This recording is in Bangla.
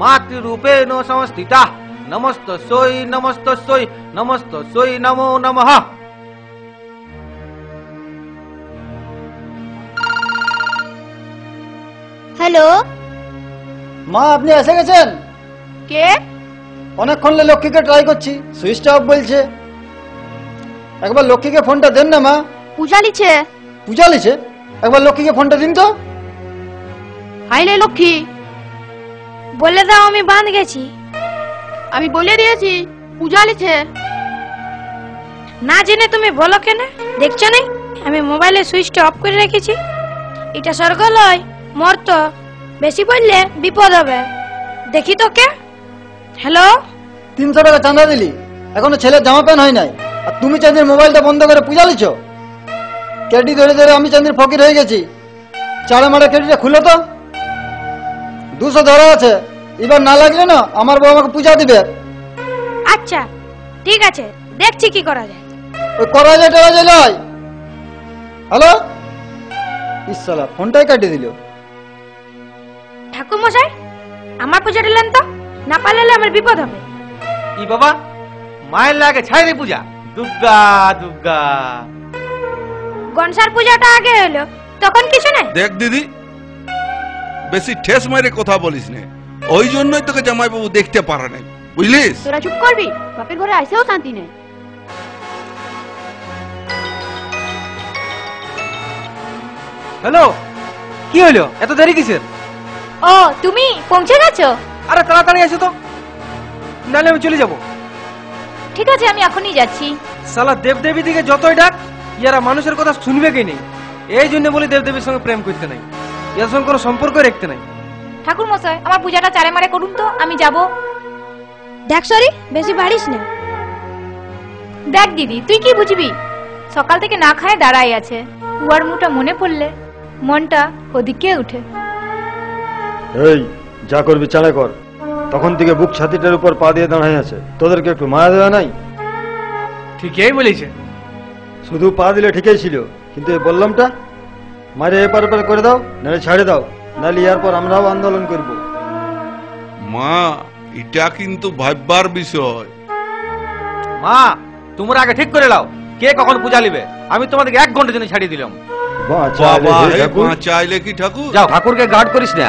মাতৃরূপেণ সংস্থিতা নমস্তস্যৈ নমস্তস্যৈ নমস্তস্যৈ নমো নমঃ। হ্যালো মা, আপনি এসে গেছেন? কে? অনেকক্ষণ লক্ষ্মীকে ট্রাই করছি, সুইচ অফ বলছে। একবার লক্ষ্মীকে ফোনটা দেন না মা। পূজা লিছে। পূজা লিছে? একবার লক্ষ্মীকে ফোনটা দিন তো। হাইলে লক্ষ্মী, বলে দাও আমি বাঁধ গেছি। আমি বলে দিয়েছি পূজা লিছে। না জেনে তুমি বলো কেন? দেখছো না আমি মোবাইলে সুইচটা অফ করে রেখেছি। এটা স্বর্গ লয় মর্ত, বেশি বললে বিপদ হবে। দেখি তো কে। হ্যালো, 300 টাকা চাঁদা দিলি, এখনো ছেলের জামা প্যান্ট হয় নাই, আর তুমি চাঁদির মোবাইলটা বন্ধ করে পূজা লিছ। ক্যাডি ধরে ধরে আমি চাঁদির ফকির হয়ে গেছি। চাড়ে মারে ক্যাডিটা খুলো তো। 200 ধরা আছে, এবার না লাগলে না আমার বউ আমাকে পূজা দিবে। আচ্ছা ঠিক আছে, দেখছি কি করা যায়। ওই করা যায় টরা যায় নয়। হ্যালো, ইসালা ফোনটাই কাটিয়ে দিল। ঠাকুর মশাই, আমার পূজা দিলেন তো, না পারলে আমার বিপদ হবে। কি বাবা, মায়ের লাগে ছাই রে পূজা। দুর্গা দুর্গা। গণসার পূজাটা আগে হলো, তখন কিছু নাই। দেখ দিদি, বেশি ঠেস মারে কথা বলিস না, ওই জন্যই তোকে জামাইবাবু দেখতে পারে নাই, বুঝলিস? তোরা চুপ করবি, বাপের ঘরে আইসেও শান্তি নেই। হ্যালো, কি হলো? এত দেরি কিসের? ও তুমি পৌঁছে গেছো? আরে তাড়াতাড়ি এসো তো, নাহলে আমি চলে যাব। ঠিক আছে, আমি এখনই যাচ্ছি। সালা দেবদেবী দিকে যতই ডাক, ইয়ারা মানুষের কথা শুনবে কি নেই। এই জন্য বলি দেবদেবীর সঙ্গে প্রেম করতে নাই, এর সঙ্গে কোনো সম্পর্ক রাখতে নাই। ঠাকুর মশাই, আমার পূজাটা চারে মারে করুন তো, আমি যাব। দেখ সরি, বেশি বাড়িস না। দেখ দিদি, তুই কি বুঝবি? সকাল থেকে না খায় দাঁড়াই আছে। উয়ার মুটা মনে পড়লে মনটা ওদিকে উঠে। এই যা করবি চালে কর। তখন থেকে বুক ছাতিটার উপর পা দিয়ে দাঁড়াই আছে, তোদেরকে একটু মায়া দেওয়া নাই? ঠিকই বলেছে। শুধু পা দিলে ঠিকই ছিল, কিন্তু এই বললামটা মারে এপার ওপার করে দাও, নাহলে ছাড়ে দাও, নাহলে ইয়ার পর আমরাও আন্দোলন করব। মা, এটা কিন্তু ভাববার বিষয়। মা, তোমরা আগে ঠিক করে লাও কে কখন পূজা নিবে। আমি তোমাদেরকে 1 ঘন্টার জন্য ছাড়িয়ে দিলাম। বাবা, চাইলে কি ঠাকুর? যাও, ঠাকুরকে গার্ড করিস না।